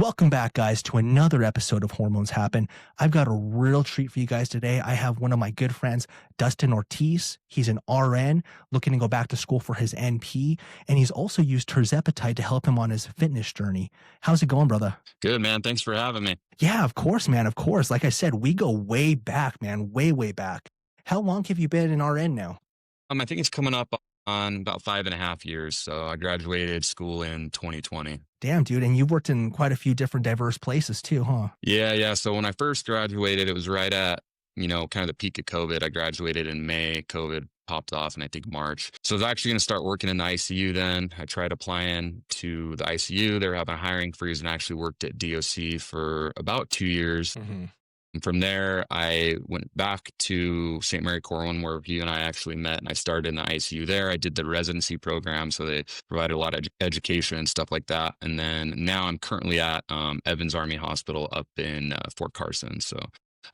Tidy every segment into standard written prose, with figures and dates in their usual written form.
Welcome back, guys, to another episode of Hormones Happen. I've got a real treat for you guys today. I have one of my good friends, Dustin Ortiz. He's an RN looking to go back to school for his NP, and he's also used tirzepatide to help him on his fitness journey. How's it going, brother? Good, man. Thanks for having me. Yeah, of course, man. Of course. Like I said, we go way back, man. Way, way back. How long have you been an RN now? I think it's coming up on about 5.5 years. So I graduated school in 2020. Damn, dude. And you've worked in quite a few different diverse places too, huh? Yeah. So when I first graduated, it was right at, kind of the peak of COVID. I graduated in May. COVID popped off in, I think, March. So I was actually going to start working in the ICU then. I tried applying to the ICU. They were having a hiring freeze, and I actually worked at DOC for about 2 years. Mm-hmm. And from there, I went back to St. Mary Corwin, where you and I actually met, and I started in the ICU there. I did the residency program, so they provided a lot of education and stuff like that. And then now I'm currently at Evans Army Hospital up in Fort Carson. So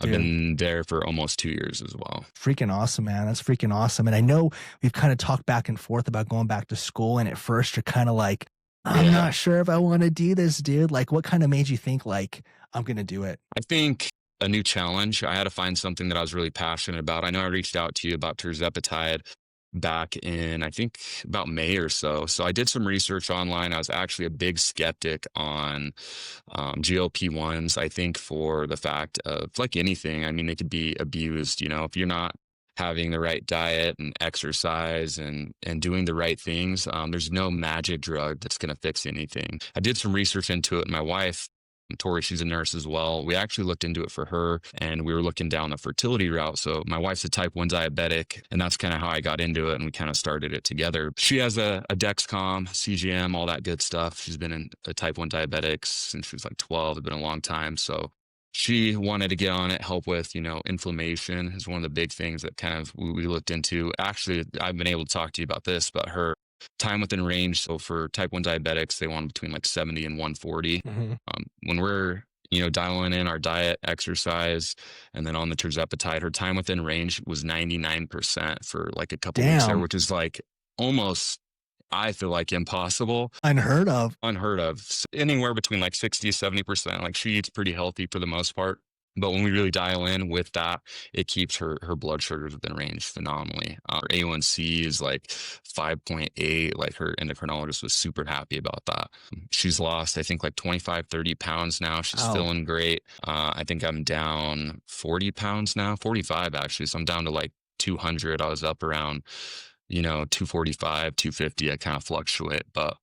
I've been there for almost 2 years as well. Freaking awesome, man. That's freaking awesome. And I know we've kind of talked back and forth about going back to school, and at first you're kind of like, I'm not sure if I want to do this, dude. Like, what kind of made you think, like, I'm going to do it? I think a new challenge. I had to find something that I was really passionate about. I know I reached out to you about tirzepatide back in, I think, about May or so. So I did some research online. I was actually a big skeptic on GLP-1s, I think, for the fact of, like anything, I mean, they could be abused. If you're not having the right diet and exercise and doing the right things, there's no magic drug that's going to fix anything. I did some research into it, and my wife, Tori, she's a nurse as well. We actually looked into it for her, and we were looking down the fertility route. So my wife's a type 1 diabetic, and that's kind of how I got into it, and we kind of started it together. She has a Dexcom, CGM, all that good stuff. She's been a type 1 diabetic since she was like 12. It's been a long time. So she wanted to get on it, help with, inflammation is one of the big things that kind of we looked into. Actually, I've been able to talk to you about this, but her time within range. So for type 1 diabetics, they want between like 70 and 140. Mm-hmm. When we're, dialing in our diet, exercise, and then on the tirzepatide, her time within range was 99% for like a couple weeks there, which is like almost, I feel like, impossible. Unheard of. Anywhere between like 60, 70%. Like, she eats pretty healthy for the most part. But when we really dial in with that, it keeps her blood sugars within range phenomenally. Her A1C is like 5.8. Like, her endocrinologist was super happy about that. She's lost, I think, like 25, 30 pounds now. She's feeling great. I think I'm down 40 pounds now, 45 actually. So I'm down to like 200. I was up around, 245, 250. I kind of fluctuate, but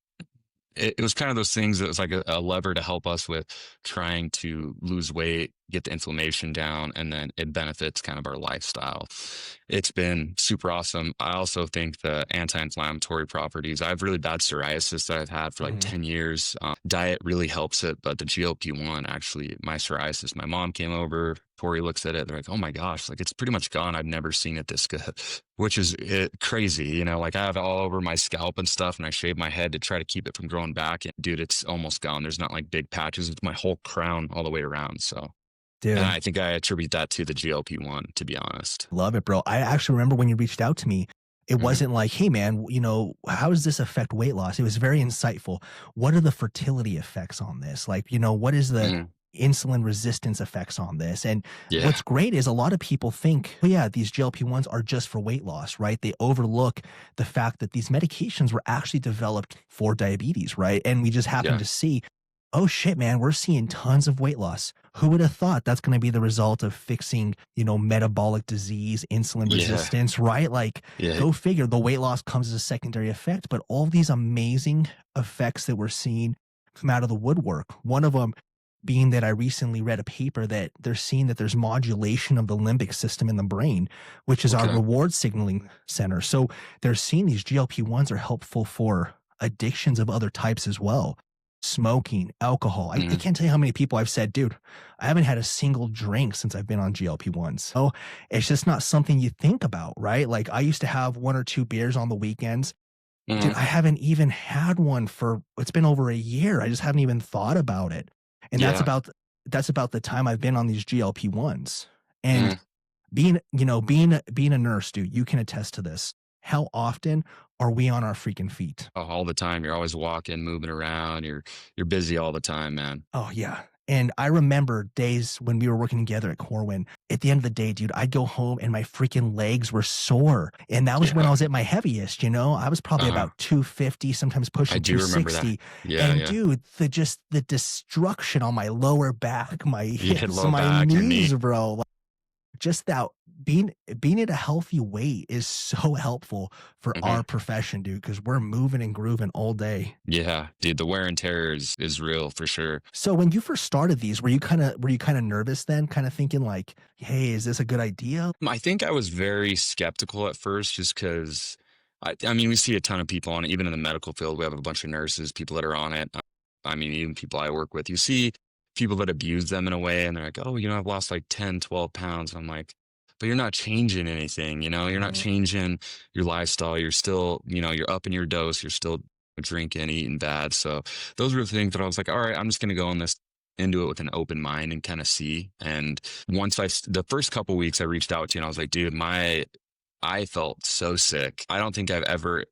it was kind of those things that was like a lever to help us with trying to lose weight, get the inflammation down, and then it benefits kind of our lifestyle. It's been super awesome. I also think the anti-inflammatory properties, I have really bad psoriasis that I've had for like 10 years. Diet really helps it, but the GLP-1, actually, my psoriasis, my mom came over, Tori looks at it, they're like, oh my gosh, like, it's pretty much gone. I've never seen it this good, which is crazy. Like, I have it all over my scalp and stuff, and I shave my head to try to keep it from growing back. And dude, it's almost gone. There's not like big patches. It's my whole crown all the way around. So dude, and I think I attribute that to the GLP-1, to be honest. Love it, bro. I actually remember when you reached out to me, it wasn't like, hey man, how does this affect weight loss? It was very insightful. What are the fertility effects on this? Like, what is the insulin resistance effects on this? And what's great is a lot of people think, these GLP-1s are just for weight loss, right? They overlook the fact that these medications were actually developed for diabetes, right? And we just happen to see, oh shit, man, we're seeing tons of weight loss. Who would have thought that's going to be the result of fixing, metabolic disease, insulin resistance, right? Like, go figure, the weight loss comes as a secondary effect, but all these amazing effects that we're seeing come out of the woodwork. One of them being that I recently read a paper that they're seeing that there's modulation of the limbic system in the brain, which is our reward signaling center. So they're seeing these GLP-1s are helpful for addictions of other types as well. Smoking, alcohol. I can't tell you how many people I've said, dude, I haven't had a single drink since I've been on GLP-1s. So it's just not something you think about, right? Like, I used to have 1 or 2 beers on the weekends. Dude, I haven't even had one it's been over a year. I just haven't even thought about it. And that's about the time I've been on these GLP-1s. And being a nurse, dude, you can attest to this. how often are we on our freaking feet? All the time. You're always walking, moving around. You're busy all the time, man. Oh, yeah. And I remember days when we were working together at Corwin. At the end of the day, dude, I'd go home and my freaking legs were sore. And that was when I Yeah. was at my heaviest, you know? I was probably Uh-huh. about 250, sometimes I pushing do remember that. 260. Yeah, And yeah. dude, the destruction on my lower back, my You hit hips, low my back, your knee. knees, bro. Like, just that being at a healthy weight is so helpful for Mhm. our profession, dude, because we're moving and grooving all day. Yeah, dude, the wear and tear is real for sure. So when you first started these, were you kind of nervous then, kind of thinking like, "Hey, is this a good idea?" I think I was very skeptical at first just because I mean, we see a ton of people on it, even in the medical field. We have a bunch of nurses, people that are on it. I mean, even people I work with. You see people that abuse them in a way, and they're like, oh, I've lost like 10, 12 pounds. I'm like, but you're not changing anything, you're not Mhm. changing your lifestyle. You're still, you're up in your dose. You're still drinking, eating bad. So those were the things that I was like, all right, I'm just going to go on this into it with an open mind and kind of see. And once the first couple weeks I reached out to you and I was like, dude, I felt so sick. I don't think I've ever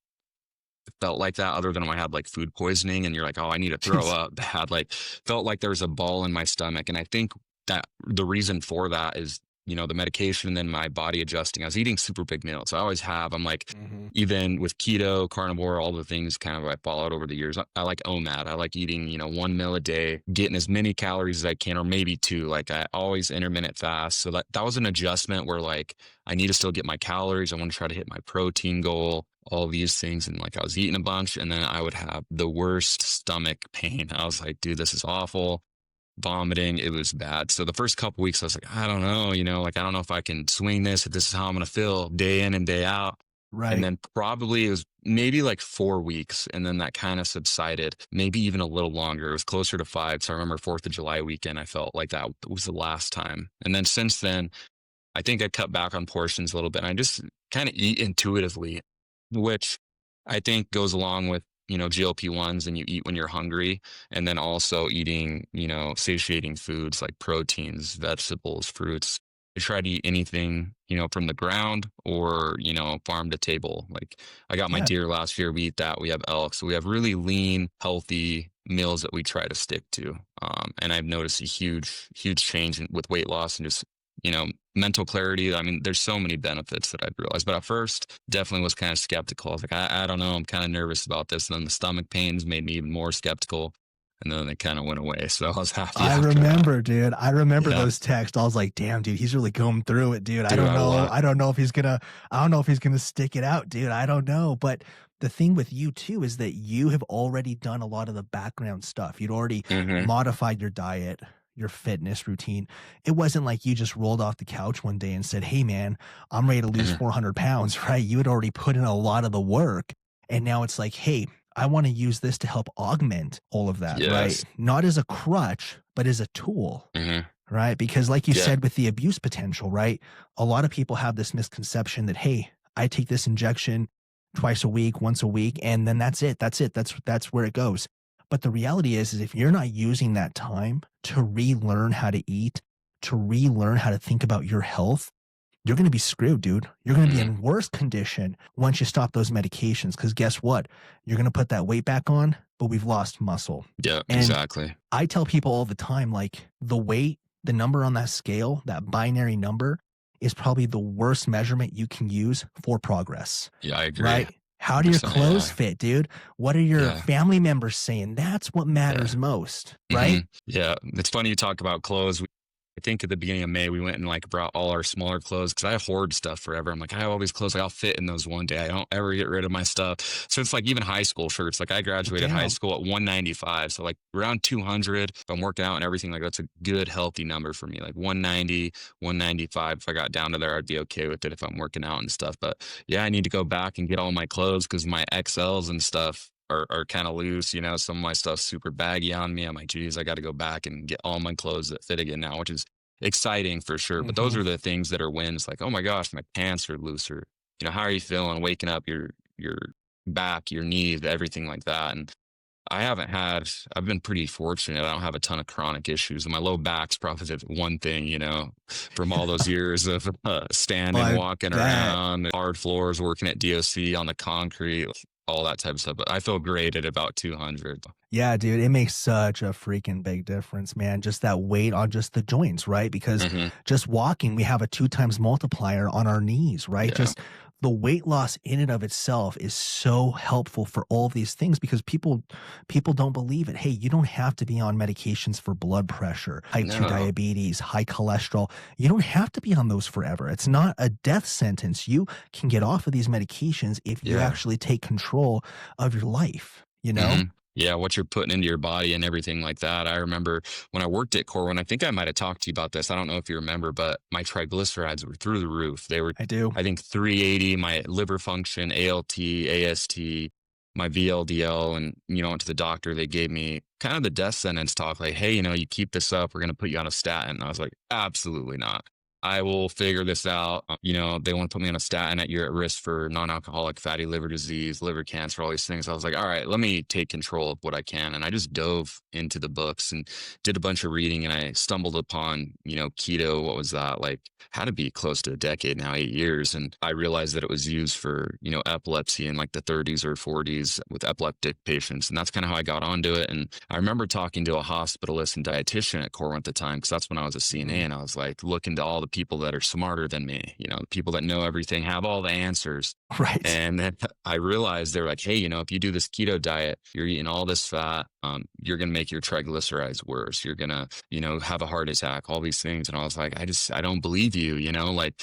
felt like that other than when I had like food poisoning and you're like, oh, I need to throw Jeez. up bad. Like felt like there was a ball in my stomach. And I think that the reason for that is, the medication and then my body adjusting. I was eating super big meals. I always have. I'm like, Mhm. even with keto, carnivore, all the things kind of I followed over the years. I like own that. I like eating, 1 meal a day, getting as many calories as I can, or maybe two. Like I always intermittent fast. So that was an adjustment where like I need to still get my calories. I want to try to hit my protein goal, all these things. And like I was eating a bunch and then I would have the worst stomach pain. I was like, dude, this is awful. Vomiting, it was bad. So the first couple weeks, I was like, I don't know, like I don't know if I can swing this, if this is how I'm going to feel day in and day out. And Right. then probably it was maybe like 4 weeks. And then that kind of subsided, maybe even a little longer. It was closer to 5. So I remember 4th of July weekend, I felt like that was the last time. And then since then, I think I cut back on portions a little bit. And I just kind of eat intuitively, which I think goes along with, GLP-1s and you eat when you're hungry. And then also eating, satiating foods like proteins, vegetables, fruits. I try to eat anything, from the ground or, farm to table. Like I got my Yeah. deer last year. We eat that. We have elk. So we have really lean, healthy meals that we try to stick to. And I've noticed a huge, huge change with weight loss and just mental clarity. I mean, there's so many benefits that I've realized. But at first, definitely was kind of skeptical. I was like, I don't know. I'm kind of nervous about this. And then the stomach pains made me even more skeptical. And then they kind of went away. So I was happy I after that. remember, dude. I remember Yeah. those texts. I was like, "Damn, dude, he's really going through it, dude. I Dude, don't I know. love. I don't know if he's gonna stick it out, dude. I don't know." But the thing with you too is that you have already done a lot of the background stuff. You'd already Hmm. modified your diet, your fitness routine. It wasn't like you just rolled off the couch one day and said, "Hey, man, I'm ready to lose Hmm. 400 pounds." Right? You had already put in a lot of the work, and now it's like, "Hey, I want to use this to help augment all of that," right? Yes. Not as a crutch, but as a tool, Hmm. right? Because like you Yeah. said with the abuse potential, right? A lot of people have this misconception that, hey, I take this injection twice a week, once a week, and then that's it. That's it. That's where it goes. But the reality is if you're not using that time to relearn how to eat, to relearn how to think about your health, you're going to be screwed, dude. You're going to be Hmm. in worse condition once you stop those medications. Because guess what? You're going to put that weight back on, but we've lost muscle. Yeah, And exactly. I tell people all the time, like the weight, the number on that scale, that binary number is probably the worst measurement you can use for progress, Yeah, I agree. right? How do your 100%. clothes Yeah. fit, dude? What are your Yeah. family members saying? That's what Yeah. matters most, Hmm. right? Yeah. It's funny you talk about clothes. I think at the beginning of May, we went and like brought all our smaller clothes because I hoard stuff forever. I'm like, I have all these clothes. Like, I'll fit in those one day. I don't ever get rid of my stuff. So it's like even high school shirts. Like I graduated high Damn. school at 195. So like around 200, if I'm working out and everything, like that's a good, healthy number for me. Like 190, 195. If I got down to there, I'd be okay with it if I'm working out and stuff. But yeah, I need to go back and get all my clothes because my XLs and stuff are kind of loose. Some of my stuff's super baggy on me. I'm like, geez, I got to go back and get all my clothes that fit again now, which is exciting for sure. But those Mhm. are the things that are wins. Like, oh my gosh, my pants are looser. How are you feeling? Waking up, your back, your knees, everything like that. And I've been pretty fortunate. I don't have a ton of chronic issues. And my low back's probably the one thing, from all those years of Oh, standing, I walking bet. around, hard floors, working at DOC on the concrete, all that type of stuff. But I feel great at about 200. Yeah, dude, it makes such a freaking big difference, man. Just that weight on just the joints, right? Because Hmm. just walking, we have a 2 times multiplier on our knees, right? Yeah. Just the weight loss in and of itself is so helpful for all of these things because people don't believe it. Hey, you don't have to be on medications for blood pressure, type 2 No. diabetes, high cholesterol. You don't have to be on those forever. It's not a death sentence. You can get off of these medications if you Yeah. actually take control of your life, you know? Hmm. Yeah, what you're putting into your body and everything like that. I remember when I worked at Core, and I think I might have talked to you about this. I don't know if you remember, but my triglycerides were through the roof. They were, I do. I think, 380, my liver function, ALT, AST, my VLDL, and, went to the doctor. They gave me kind of the death sentence talk like, hey, you keep this up, we're going to put you on a statin. And I was like, absolutely not. I will figure this out. They want to put me on a statin that you're at risk for non-alcoholic fatty liver disease, liver cancer, all these things. I was like, all right, let me take control of what I can. And I just dove into the books and did a bunch of reading, and I stumbled upon, keto. What was that? Like, had to be close to a decade now, 8 years. And I realized that it was used for, epilepsy in like the 30s or 40s with epileptic patients. And that's kind of how I got onto it. And I remember talking to a hospitalist and dietitian at Core at the time, because that's when I was a CNA, and I was like looking to all the people that are smarter than me, the people that know everything, have all the answers. Right. And then I realized they're like, hey, if you do this keto diet, you're eating all this fat, you're going to make your triglycerides worse. You're going to, have a heart attack, all these things. And I was like, I don't believe you, like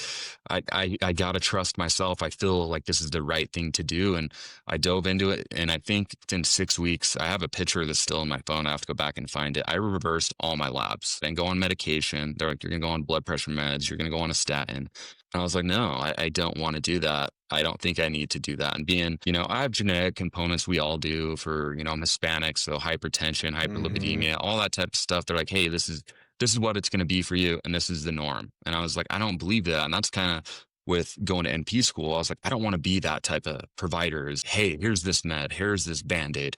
I got to trust myself. I feel like this is the right thing to do. And I dove into it. And I think within 6 weeks, I have a picture of this still in my phone. I have to go back and find it. I reversed all my labs and go on medication. They're like, you're going to go on blood pressure meds. You're going to go on a statin. And I was like, no, I don't want to do that. I don't think I need to do that. And being, I have genetic components. We all do for, I'm Hispanic. So hypertension, Mhm. hyperlipidemia, all that type of stuff. They're like, hey, this is what it's going to be for you. And this is the norm. And I was like, I don't believe that. And that's kind of with going to NP school. I was like, I don't want to be that type of provider. Is, hey, here's this med, here's this Band-Aid.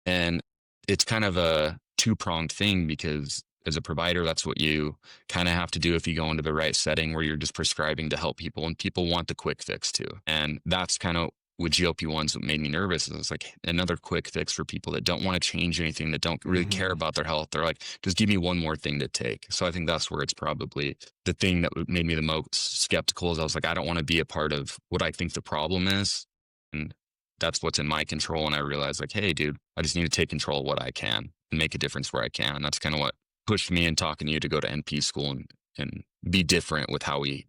And it's kind of a two-pronged thing, because as a provider, that's what you kind of have to do if you go into the right setting where you're just prescribing to help people, and people want the quick fix too. And that's kind of with GLP-1s what made me nervous. Is it's like another quick fix for people that don't want to change anything, that don't really care Mhm. about their health. They're like, just give me one more thing to take. So I think that's where it's probably the thing that made me the most skeptical. Is I was like, I don't want to be a part of what I think the problem is. And that's what's in my control. And I realized like, hey, dude, I just need to take control of what I can and make a difference where I can. And that's kind of what pushed me in talking to you to go to NP school and be different with how we,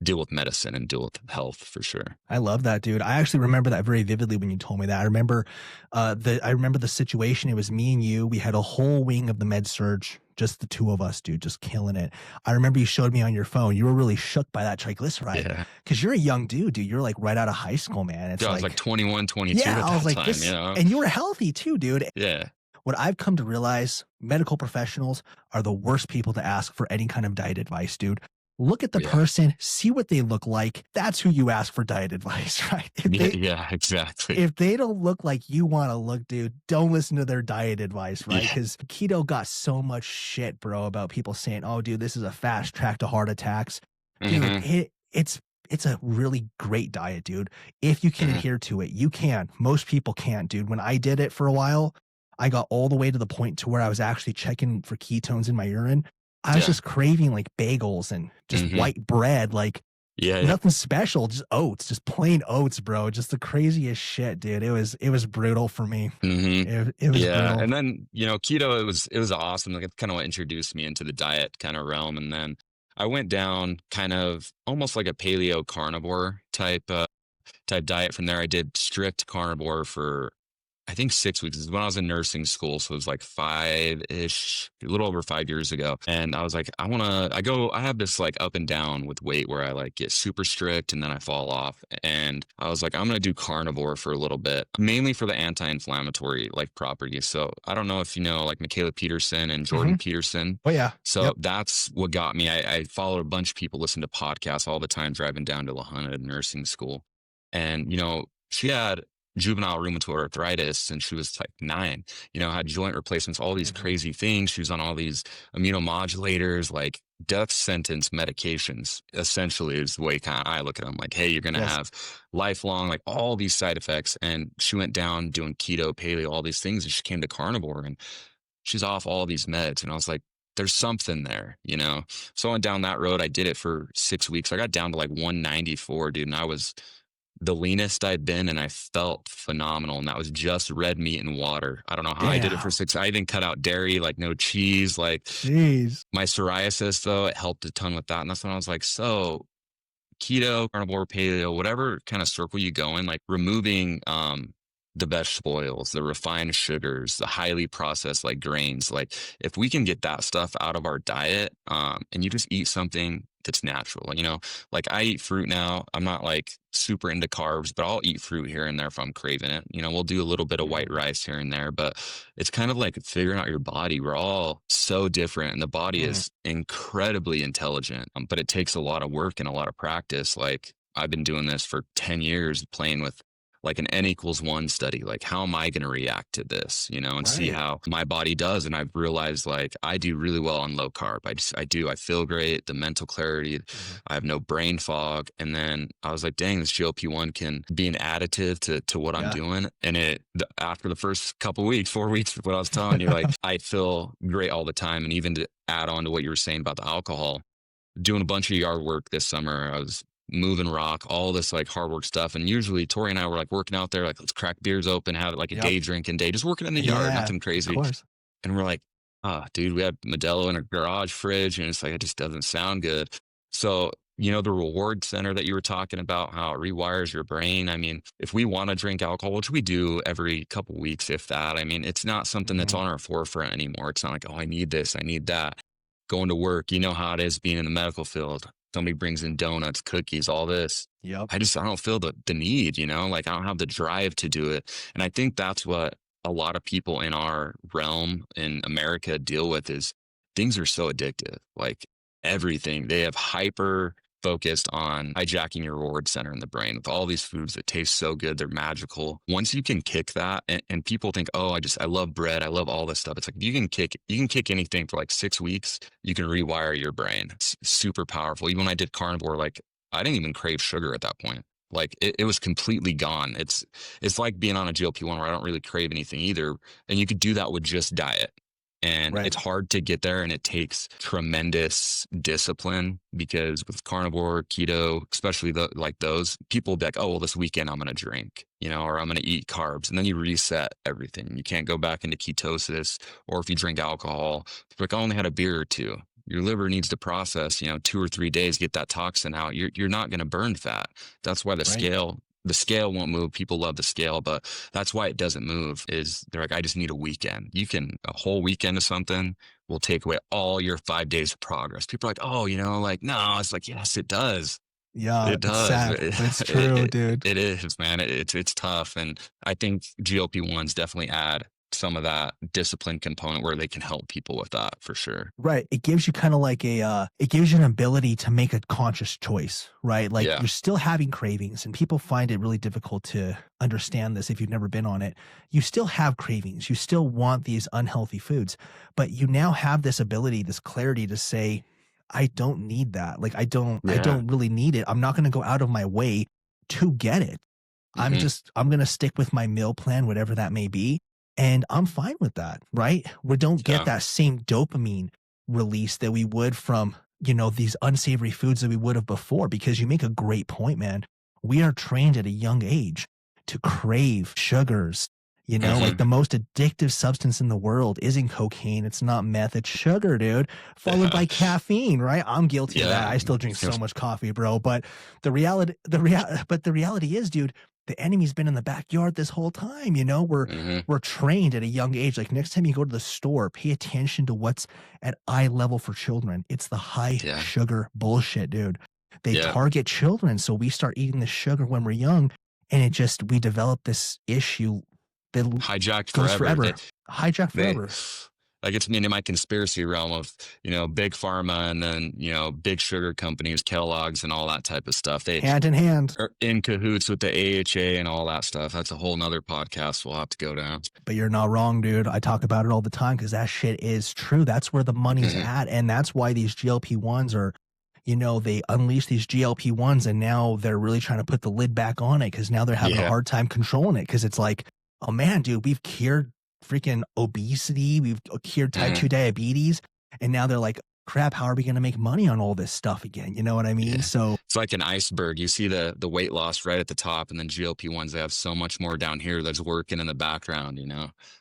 deal with medicine and deal with health for sure. I love that, dude. I actually remember that very vividly when you told me that. I remember the situation. It was me and you. We had a whole wing of the med surge, just the two of us, dude, just killing it. I remember you showed me on your phone. You were really shook by that triglyceride Yeah. because you're a young dude. You're like right out of high school, man. It's Yeah, I was like like, 21, 22 yeah, at I was that like time, this, and you were healthy too, dude. Yeah. What I've come to realize, medical professionals are the worst people to ask for any kind of diet advice, dude. Look at the Yeah. person, see what they look like. That's who you ask for diet advice, right? Yeah, exactly. If they don't look like you want to look, dude, don't listen to their diet advice, right? Yeah. Because keto got so much shit, bro, about people saying, "Oh, dude, this is a fast track to heart attacks." Dude, Hmm. it's a really great diet, dude. If you can Hmm. adhere to it, you can. Most people can't, dude. When I did it for a while, I got all the way to the point to where I was actually checking for ketones in my urine. I was Yeah. just craving like bagels and just Hmm. white bread, like Yeah. Yeah. nothing special, just oats, just plain oats, bro. Just the craziest shit, dude. It was brutal for me. Hmm. It was Yeah. brutal. And then, keto, it was awesome. Like, it's kind of what introduced me into the diet kind of realm. And then I went down kind of almost like a paleo carnivore type diet. From there, I did strict carnivore for, I think, 6 weeks. This is when I was in nursing school. So it was like 5-ish, a little over 5 years ago. And I was like, I have this like up and down with weight where I like get super strict and then I fall off. And I was like, I'm going to do carnivore for a little bit, mainly for the anti-inflammatory like properties. So I don't know if you know like Michaela Peterson and Jordan Mhm. Peterson. Oh yeah. So Yep. that's what got me. I followed a bunch of people, listen to podcasts all the time, driving down to La Junta nursing school. And, she had juvenile rheumatoid arthritis since she was like 9, had joint replacements, all these Mhm. crazy things. She was on all these immunomodulators, like death sentence medications, essentially is the way kind of I look at them. Like, hey, you're going to Yes. have lifelong, like all these side effects. And she went down doing keto, paleo, all these things. And she came to carnivore and she's off all these meds. And I was like, there's something there. So I went down that road. I did it for 6 weeks. I got down to like 194, dude. And I was the leanest I'd been, and I felt phenomenal. And that was just red meat and water. I don't know how I did it for Damn. 6. I even cut out dairy, like no cheese. Like Jeez. my psoriasis, though, it helped a ton with that. And that's when I was like, so keto, carnivore, paleo, whatever kind of circle you go in, like removing the vegetable oils, the refined sugars, the highly processed like grains. Like if we can get that stuff out of our diet, and you just eat something that's natural, like I eat fruit now. I'm not like super into carbs, but I'll eat fruit here and there if I'm craving it. We'll do a little bit of white Mhm. rice here and there, but it's kind of like figuring out your body. We're all so different, and the body Mm. is incredibly intelligent, but it takes a lot of work and a lot of practice. Like I've been doing this for 10 years, playing with like an N=1 study. Like, how am I going to react to this, and see Right. how my body does. And I've realized like I do really well on low carb. I feel great, the mental clarity, Mhm. I have no brain fog. And then I was like, dang, this GLP-1 can be an additive to what I'm Yeah. doing. And after the first couple weeks, 4 weeks, what I was telling you, like I feel great all the time. And even to add on to what you were saying about the alcohol, doing a bunch of yard work this summer. I was moving rock, all this like hard work stuff. And usually Tori and I were like working out there, like let's crack beers open, have like a Yep. day drinking day, just working in the yard, Yeah. nothing Of crazy. course. And we're like, dude, we have Modelo in a garage fridge, and it's like it just doesn't sound good. So, the reward center that you were talking about, how it rewires your brain. I mean, if we want to drink alcohol, which we do every couple weeks, if that, I mean, it's not something that's Mhm. on our forefront anymore. It's not like, oh, I need this, I need that. Going to work, you know how it is being in the medical field. Somebody brings in donuts, cookies, all this. Yep. I don't feel the need, like I don't have the drive to do it. And I think that's what a lot of people in our realm in America deal with is things are so addictive. Like everything, they have hyper focused on hijacking your reward center in the brain with all these foods that taste so good. They're magical. Once you can kick that, and people think, oh, I love bread. I love all this stuff. It's like, you can kick anything for like 6 weeks. You can rewire your brain. It's super powerful. Even when I did carnivore, like I didn't even crave sugar at that point. Like it was completely gone. It's like being on a GLP-1 where I don't really crave anything either. And you could do that with just diet. And Right. it's hard to get there, and it takes tremendous discipline because with carnivore, keto, especially like those, people will be like, oh, well, this weekend I'm going to drink, or I'm going to eat carbs. And then you reset everything. You can't go back into ketosis. Or if you drink alcohol, it's like I only had a beer or two. Your liver needs to process, 2 or 3 days, get that toxin out. You're not going to burn fat. That's why Right. the scale won't move. People love the scale, but that's why it doesn't move is they're like, I just need a weekend. A whole weekend of something will take away all your 5 days of progress. People are like, oh, like, no, it's like, yes, it does. Yeah. It It's does. sad, but it's true, dude. It is, man. It's tough. And I think GLP-1s definitely add some of that discipline component where they can help people with that for sure. Right. It gives you kind of like it gives you an ability to make a conscious choice, right? Like Yeah. you're still having cravings, and people find it really difficult to understand this if you've never been on it. You still have cravings. You still want these unhealthy foods, but you now have this ability, this clarity to say, I don't need that. Like I Yeah. don't really need it. I'm not going to go out of my way to get it. Hmm. I'm going to stick with my meal plan, whatever that may be. And I'm fine with that, right? We don't get Yeah. that same dopamine release that we would from, these unsavory foods that we would have before, because you make a great point, man. We are trained at a young age to crave sugars. Like Hmm. the most addictive substance in the world isn't cocaine. It's not meth. It's sugar, dude. Followed Yeah. by caffeine, right? I'm guilty of that. Yeah. I still drink so much coffee, bro. But the reality is, dude, the enemy's been in the backyard this whole time. Hmm. We're trained at a young age. Like next time you go to the store, pay attention to what's at eye level for children. It's the high Yeah. sugar bullshit, dude. They Yeah. target children, so we start eating the sugar when we're young, and we develop this issue that Hijacked goes forever. forever. Hijack They forever. like it's in my conspiracy realm of, big pharma and then, big sugar companies, Kellogg's and all that type of stuff. They Hand in hand. are in cahoots with the AHA and all that stuff. That's a whole nother podcast we'll have to go down. But you're not wrong, dude. I talk about it all the time because that shit is true. That's where the money's at. And that's why these GLP-1s are, they unleash these GLP-1s and now they're really trying to put the lid back on it because now they're having a hard time controlling it because it's like, oh man, dude, we've cured freaking obesity. We've cured type 2 diabetes. And now they're like, crap, how are we going to make money on all this stuff again? You know what I mean? Yeah. So it's like an iceberg. You see the weight loss right at the top, and then GLP-1s, they have so much more down here that's working in the background,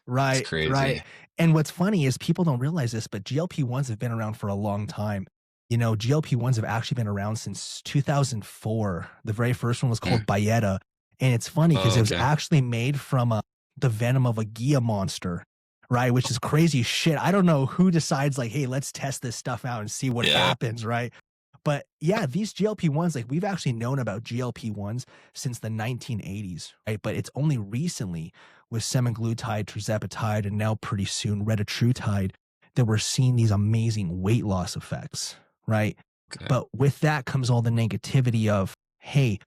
Right, it's crazy. right. And what's funny is people don't realize this, but GLP-1s have been around for a long time. GLP-1s have actually been around since 2004. The very first one was called Byetta. And it's funny because it was actually made from the venom of a Gia monster, right? Which is crazy shit. I don't know who decides like, hey, let's test this stuff out and see what happens, right? But yeah, these GLP-1s, like we've actually known about GLP-1s since the 1980s, right? But it's only recently with semaglutide, tirzepatide, and now pretty soon retatrutide that we're seeing these amazing weight loss effects, right? Okay. But with that comes all the negativity of, hey,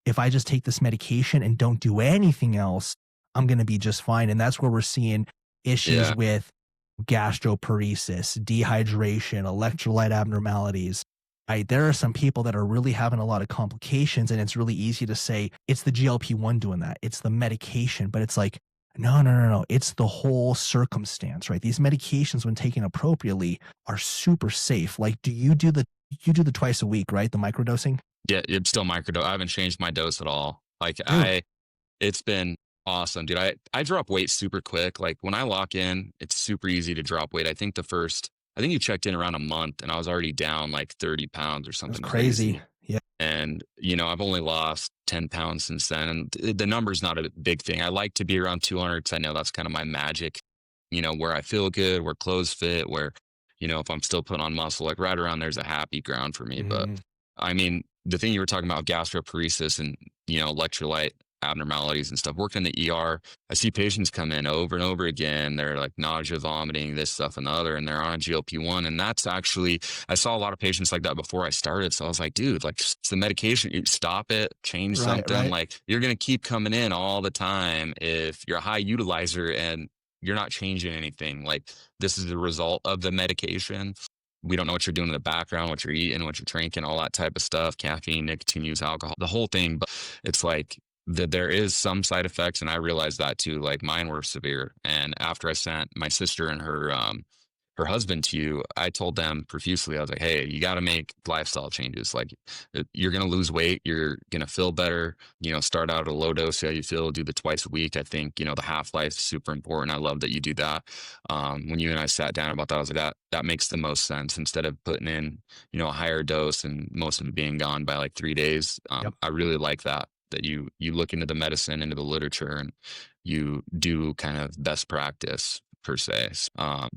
if I just take this medication and don't do anything else, I'm going to be just fine. And that's where we're seeing issues with gastroparesis, dehydration, electrolyte abnormalities. Right? There are some people that are really having a lot of complications, and it's really easy to say it's the GLP-1 doing that. It's the medication, but it's like, no. It's the whole circumstance, right? These medications, when taken appropriately, are super safe. Like, you do the twice a week, right? The microdosing? Yeah, it's still microdose. I haven't changed my dose at all. Like it's been awesome, dude. I drop weight super quick. Like when I lock in, it's super easy to drop weight. I think you checked in around a month and I was already down like 30 pounds or something. That's crazy. Yeah. And, I've only lost 10 pounds since then. And the number's not a big thing. I like to be around 200 because I know that's kind of my magic, where I feel good, where clothes fit, where, if I'm still putting on muscle, like right around there's a happy ground for me. But I mean, the thing you were talking about, gastroparesis and, electrolyte abnormalities and stuff, working in the ER, I see patients come in over and over again. They're like nausea, vomiting, this stuff and the other, and they're on a GLP-1. And that's actually, I saw a lot of patients like that before I started. So I was like, dude, like it's the medication, you stop it, change something. Right. Like you're going to keep coming in all the time if you're a high utilizer and you're not changing anything. Like this is the result of the medication. We don't know what you're doing in the background, what you're eating, what you're drinking, all that type of stuff, caffeine, nicotine use, alcohol, the whole thing. But it's like that there is some side effects. And I realized that too, like mine were severe. And after I sent my sister and her husband to you, I told them profusely, I was like, hey, you got to make lifestyle changes. Like you're going to lose weight. You're going to feel better, start out at a low dose, see how you feel, do the twice a week. I think, the half-life is super important. I love that you do that. When you and I sat down about that, I was like, that makes the most sense instead of putting in, a higher dose and most of it being gone by like 3 days. I really like that you look into the medicine, into the literature, and you do kind of best practice per se.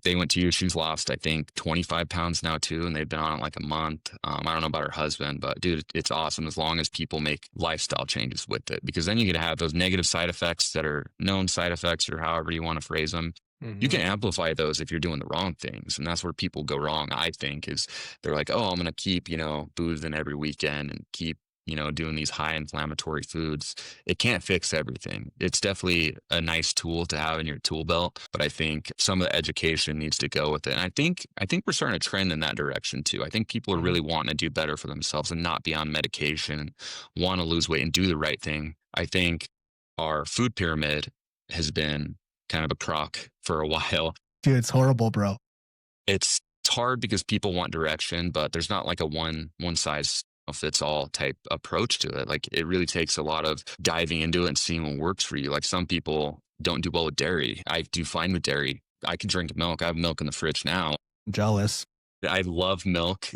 They went to you. She's lost, I think, 25 pounds now too, and they've been on it like a month. I don't know about her husband, but dude, it's awesome as long as people make lifestyle changes with it, because then you get to have those negative side effects that are known side effects or however you want to phrase them. You can amplify those if you're doing the wrong things. And that's where people go wrong, I think, is they're like, oh, I'm going to keep, boozing every weekend and keep, doing these high inflammatory foods. It can't fix everything. It's definitely a nice tool to have in your tool belt, but I think some of the education needs to go with it. And I think we're starting to trend in that direction too. I think people are really wanting to do better for themselves and not be on medication and want to lose weight and do the right thing. I think our food pyramid has been kind of a crock for a while. Dude, it's horrible, bro. It's hard because people want direction, but there's not like a one size fits all type approach to it. Like it really takes a lot of diving into it and seeing what works for you. Like some people don't do well with dairy. I do fine with dairy. I can drink milk. I have milk in the fridge now. I'm jealous. I love milk.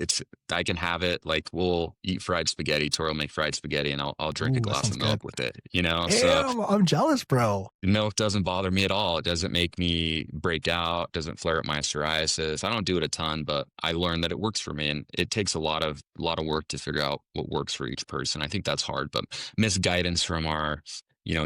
I can have it. Like we'll eat fried spaghetti. Tori will make fried spaghetti, and I'll drink a glass of milk with it. Damn, so I'm jealous, bro. Milk doesn't bother me at all. It doesn't make me break out. Doesn't flare up my psoriasis. I don't do it a ton, but I learned that it works for me, and it takes a lot of work to figure out what works for each person. I think that's hard, but misguidance from our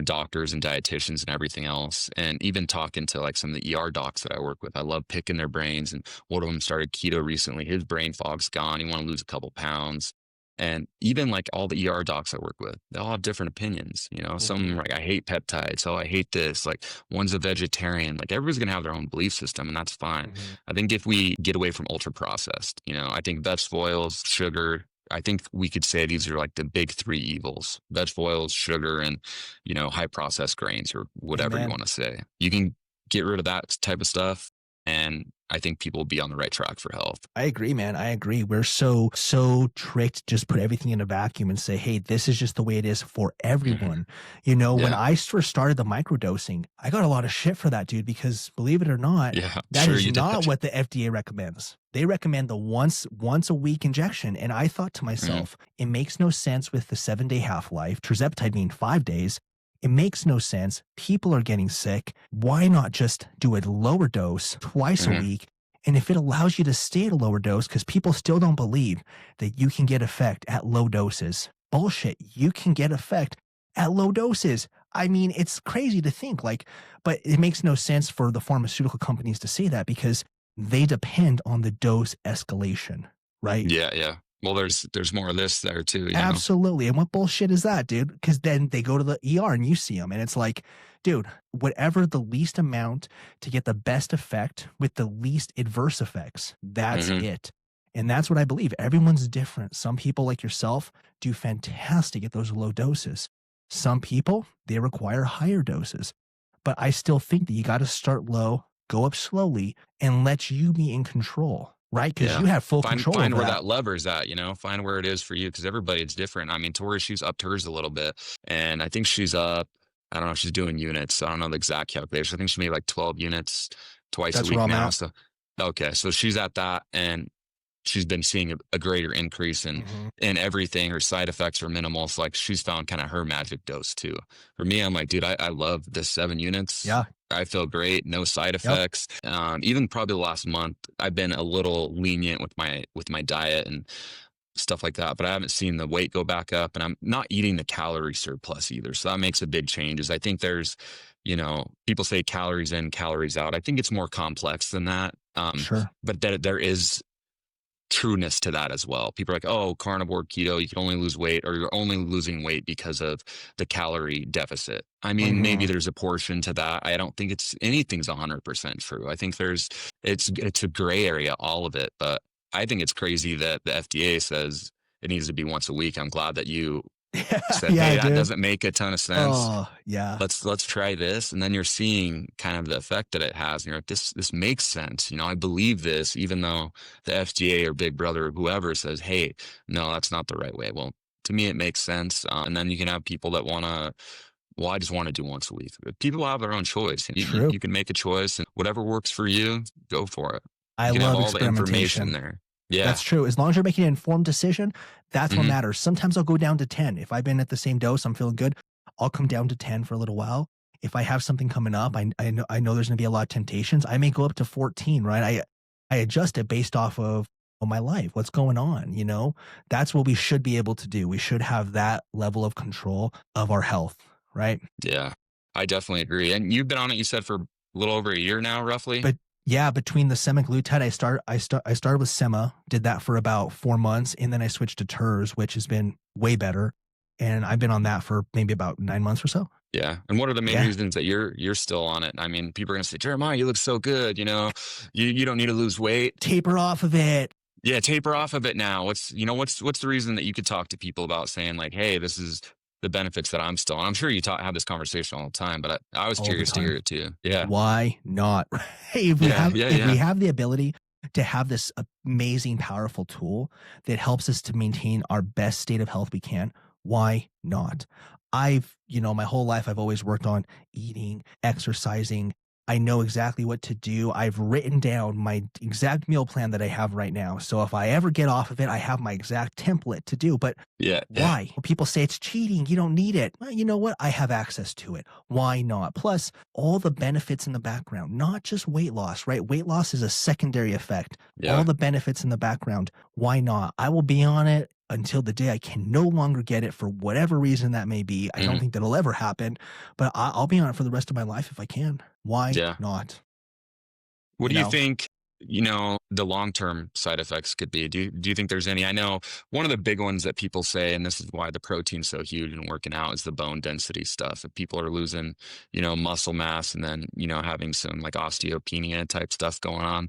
doctors and dietitians and everything else. And even talking to like some of the ER docs that I work with, I love picking their brains. And one of them started keto recently. His brain fog's gone. He want to lose a couple pounds. And even like all the ER docs I work with, they all have different opinions. Some like, I hate peptides. Oh, I hate this. Like one's a vegetarian. Like everybody's going to have their own belief system, and that's fine. I think if we get away from ultra processed, I think vegetable oils, sugar, I think we could say these are like the big three evils: vegetable oils, sugar, and, high processed grains, or whatever you Amen. want to say. You can get rid of that type of stuff, and I think people will be on the right track for health. I agree, man. I agree. We're so tricked to just put everything in a vacuum and say, hey, this is just the way it is for everyone. When Yeah. I first started the microdosing, I got a lot of shit for that, dude, because believe it or not, Yeah. that Sure is you not did. what the FDA recommends. They recommend the once a week injection. And I thought to myself, it makes no sense with the 7-day half-life, tirzepatide being 5 days. It makes no sense. People are getting sick. Why not just do a lower dose twice a week? And if it allows you to stay at a lower dose, because people still don't believe that you can get effect at low doses. Bullshit. You can get effect at low doses. I mean, it's crazy to think but it makes no sense for the pharmaceutical companies to say that because they depend on the dose escalation, right? Yeah. Yeah. Well, there's more of this there too, Absolutely. And what bullshit is that, dude? Because then they go to the ER and you see them and it's like, dude, whatever the least amount to get the best effect with the least adverse effects, that's it. And that's what I believe. Everyone's different. Some people like yourself do fantastic at those low doses. Some people, they require higher doses. But I still think that you got to start low, go up slowly, and let you be in control. Right? Because Yeah. you have full Find control find over where that. that lever's at, find where it is for you, because everybody's different. I mean, Tori, she's upped hers a little bit, and I think she's up, I don't know if she's doing units. I don't know the exact calculation. I think she made like 12 units twice a That's where week I'm now. at. So, okay. So she's at that, and she's been seeing a greater increase in everything. Her side effects are minimal. So like she's found kind of her magic dose too. For me, I'm like, dude, I love the 7 units. Yeah. I feel great. No side Yep. effects. Even probably the last month, I've been a little lenient with my diet and stuff like that, but I haven't seen the weight go back up, and I'm not eating the calorie surplus either. So that makes a big change. Is I think there's, people say calories in, calories out. I think it's more complex than that. Sure. But that there is trueness to that as well. People are like, oh, carnivore, keto, you can only lose weight, or you're only losing weight because of the calorie deficit. I mean, maybe there's a portion to that. I don't think anything's 100% true. I think it's a gray area, all of it. But I think it's crazy that the FDA says it needs to be once a week. I'm glad that you said, Yeah, hey, that dude. doesn't make a ton of sense. Oh, yeah. Let's try this. And then you're seeing kind of the effect that it has. And you're like, this makes sense. I believe this, even though the FDA or Big Brother or whoever says, hey, no, that's not the right way. Well, to me, it makes sense. And then you can have people that well, I just want to do once a week. People have their own choice. True. You can make a choice, and whatever works for you, go for it. I You can have love all the information experimentation. there. Yeah. That's true. As long as you're making an informed decision, that's what matters. Sometimes I'll go down to 10. If I've been at the same dose, I'm feeling good, I'll come down to 10 for a little while. If I have something coming up, I know there's going to be a lot of temptations. I may go up to 14, right? I adjust it based off of my life, what's going on, That's what we should be able to do. We should have that level of control of our health, right? Yeah, I definitely agree. And you've been on it, you said, for a little over a year now, roughly? But yeah, between the semaglutide, I started with sema, did that for about 4 months, and then I switched to TERS, which has been way better. And I've been on that for maybe about 9 months or so. Yeah. And what are the main Yeah. reasons that you're still on it? I mean, people are gonna say, Jeremiah, you look so good, you don't need to lose weight. Taper off of it. Yeah, taper off of it now. What's the reason that you could talk to people about saying like, hey, this is the benefits that I'm still on? I'm sure you have this conversation all the time, but I was All the curious to time. hear it too. Yeah. Why not? If we have the ability to have this amazing, powerful tool that helps us to maintain our best state of health we can, why not? My whole life, I've always worked on eating, exercising. I know exactly what to do. I've written down my exact meal plan that I have right now. So if I ever get off of it, I have my exact template to do. But Yeah. why? When people say it's cheating, you don't need it. Well, you know what? I have access to it. Why not? Plus, all the benefits in the background, not just weight loss, right? Weight loss is a secondary effect. Yeah. All the benefits in the background. Why not? I will be on it until the day I can no longer get it for whatever reason that may be. I don't Mhm. think that'll ever happen, but I'll be on it for the rest of my life if I can. Why Yeah. not? What You do you know? think, the long-term side effects could be? Do you think there's any? I know one of the big ones that people say, and this is why the protein's so huge in working out, is the bone density stuff. If people are losing, muscle mass and then, having some like osteopenia type stuff going on.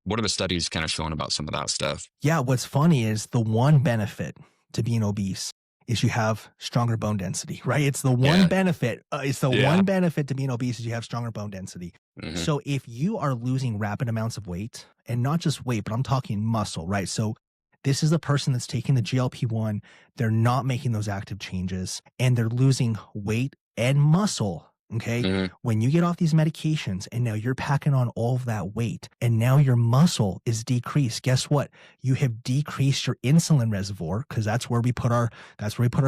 What are the studies kind of showing about some of that stuff? Yeah, what's funny is the one benefit to being obese is you have stronger bone density, right? It's the one Yeah. benefit. It's the Yeah. one benefit to being obese is you have stronger bone density. Hmm. So if you are losing rapid amounts of weight, and not just weight, but I'm talking muscle, right? So this is a person that's taking the GLP-1, they're not making those active changes, and they're losing weight and muscle. Okay. Hmm. When you get off these medications and now you're packing on all of that weight and now your muscle is decreased, guess what? You have decreased your insulin reservoir because that's where we put our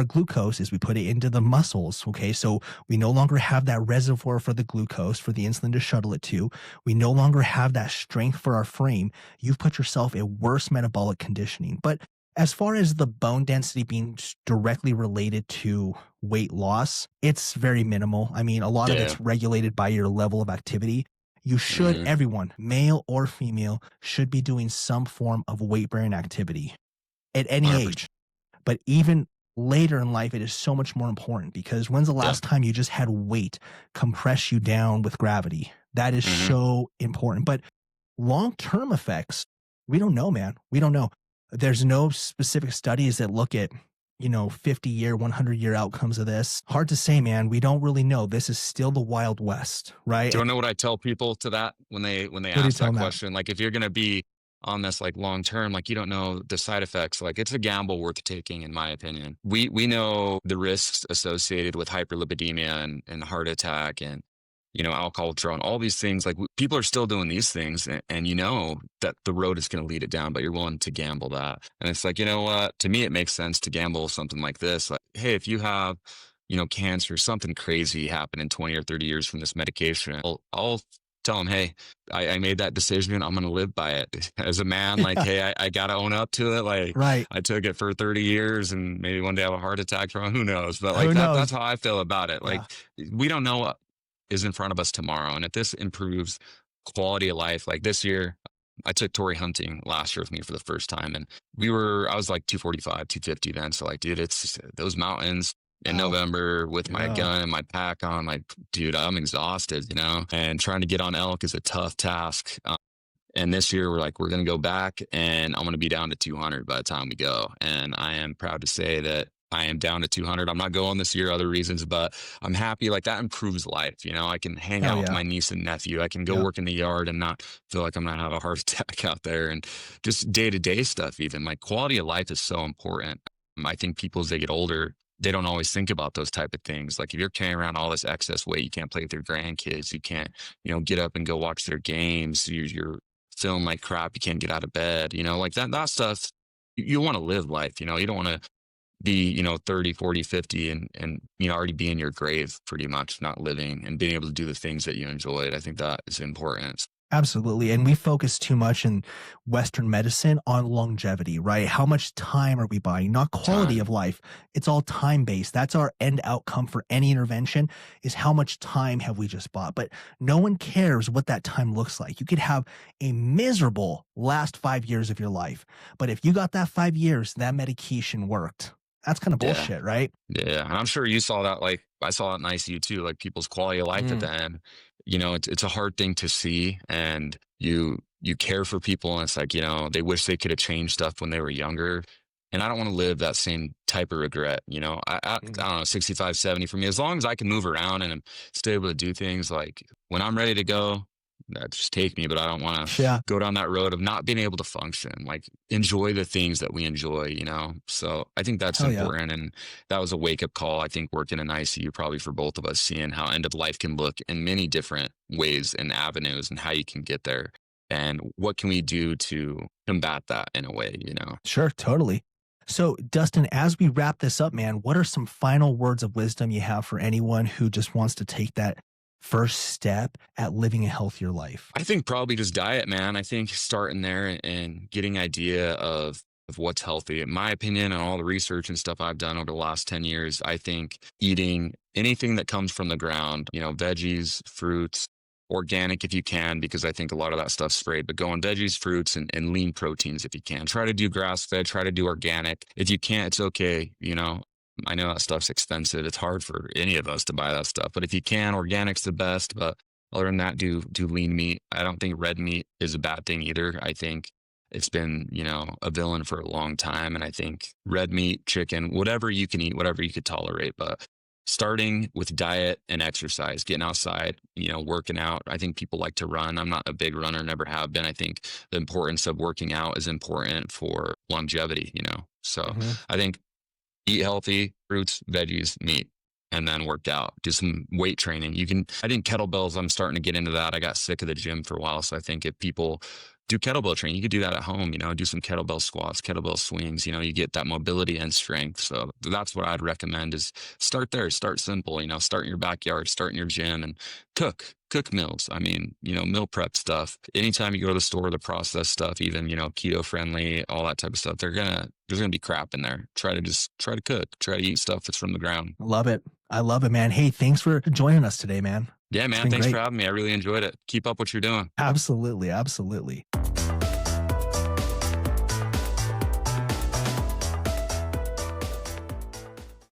glucose is we put it into the muscles. Okay. So we no longer have that reservoir for the glucose for the insulin to shuttle it to. We no longer have that strength for our frame. You've put yourself in worse metabolic conditioning. But as far as the bone density being directly related to weight loss, it's very minimal. I mean, a lot of Yeah. it's regulated by your level of activity. Hmm. Everyone, male or female, should be doing some form of weight bearing activity at any 100%. age. But even later in life, it is so much more important because when's the Yeah. last time you just had weight compress you down with gravity? That is Hmm. so important. But long-term effects, we don't know, man. We don't know. There's no specific studies that look at, 50-year, 100-year outcomes of this. Hard to say, man. We don't really know. This is still the Wild West, Do you right? know what I tell people to that when they What do you ask tell that them that? question? Like, if you're gonna be on this like long term, like you don't know the side effects. Like, it's a gamble worth taking, in my opinion. We know the risks associated with hyperlipidemia and heart attack and alcohol withdrawal and all these things. Like, people are still doing these things, and you know that the road is going to lead it down, but you're willing to gamble that. And it's like, you know what? To me, it makes sense to gamble something like this. Like, hey, if you have cancer, something crazy happen in 20 or 30 years from this medication, I'll tell them, hey, I made that decision. I'm going to live by it. As a man, like, Yeah, hey, I got to own up to it. Like, right. I took it for 30 years and maybe one day I have a heart attack from it. Who knows? But like Who that's knows? how I feel about it. Like, Yeah. we don't know what is in front of us tomorrow. And if this improves quality of life, like this year, I took Tory hunting last year with me for the first time. And I was like 245, 250 then. So like, dude, it's those mountains in Wow. November with my Yeah. gun and my pack on, like, dude, I'm exhausted, and trying to get on elk is a tough task. And this year we're going to go back and I'm going to be down to 200 by the time we go. And I am proud to say that I am down to 200. I'm not going this year, other reasons, but I'm happy. Like, that improves life. I can hang Hell out with yeah. my niece and nephew. I can go Yep. work in the yard and not feel like I'm going to have a heart attack out there, and just day to day stuff. Even like, quality of life is so important. I think people, as they get older, they don't always think about those type of things. Like, if you're carrying around all this excess weight, you can't play with your grandkids. You can't, get up and go watch their games. You're feeling like crap. You can't get out of bed, like that stuff. You want to live life, you don't want to be, 30, 40, 50 and, already be in your grave pretty much, not living and being able to do the things that you enjoyed. I think that is important. Absolutely. And we focus too much in Western medicine on longevity, right? How much time are we buying? Not quality Time. of life. It's all time based. That's our end outcome for any intervention is how much time have we just bought? But no one cares what that time looks like. You could have a miserable last 5 years of your life. But if you got that 5 years, that medication worked. That's kind of Yeah. bullshit, right? Yeah. And I'm sure you saw that. Like, I saw it in ICU too, like people's quality of life at Mm, the end. It's a hard thing to see, and you care for people, and it's like, they wish they could have changed stuff when they were younger. And I don't want to live that same type of regret. I mm. don't know, 65, 70 for me, as long as I can move around and I'm still able to do things, like when I'm ready to go, just take me. But I don't want to Yeah. go down that road of not being able to function, like enjoy the things that we enjoy, So I think that's Hell yeah. important. And that was a wake up call, I think, working in ICU, probably for both of us, seeing how end of life can look in many different ways and avenues and how you can get there. And what can we do to combat that in a way? Sure, totally. So, Dustin, as we wrap this up, man, what are some final words of wisdom you have for anyone who just wants to take that first step at living a healthier life? I think probably just diet, man. I think starting there and getting idea of of what's healthy. In my opinion, and all the research and stuff I've done over the last 10 years, I think eating anything that comes from the ground, veggies, fruits, organic if you can, because I think a lot of that stuff's sprayed, but go on veggies, fruits, and lean proteins if you can. Try to do grass fed, try to do organic. If you can't, it's okay. I know that stuff's expensive. It's hard for any of us to buy that stuff, but if you can, organic's the best. But other than that, do lean meat. I don't think red meat is a bad thing either. I think it's been, a villain for a long time. And I think red meat, chicken, whatever you can eat, whatever you could tolerate, but starting with diet and exercise, getting outside, working out. I think people like to run. I'm not a big runner, never have been. I think the importance of working out is important for longevity, So Mhm. I think eat healthy, fruits, veggies, meat, and then work out. Do some weight training. I think kettlebells, I'm starting to get into that. I got sick of the gym for a while. So I think if people do kettlebell training, you could do that at home, do some kettlebell squats, kettlebell swings, you get that mobility and strength. So that's what I'd recommend is start there, start simple, start in your backyard, start in your gym and cook meals. I mean, meal prep stuff. Anytime you go to the store, the processed stuff, even, keto friendly, all that type of stuff, there's gonna be crap in there. Try to cook, try to eat stuff that's from the ground. Love it. I love it, man. Hey, thanks for joining us today, man. Yeah, It's man. been Thanks for great. having me. I really enjoyed it. Keep up what you're doing. Absolutely. Absolutely.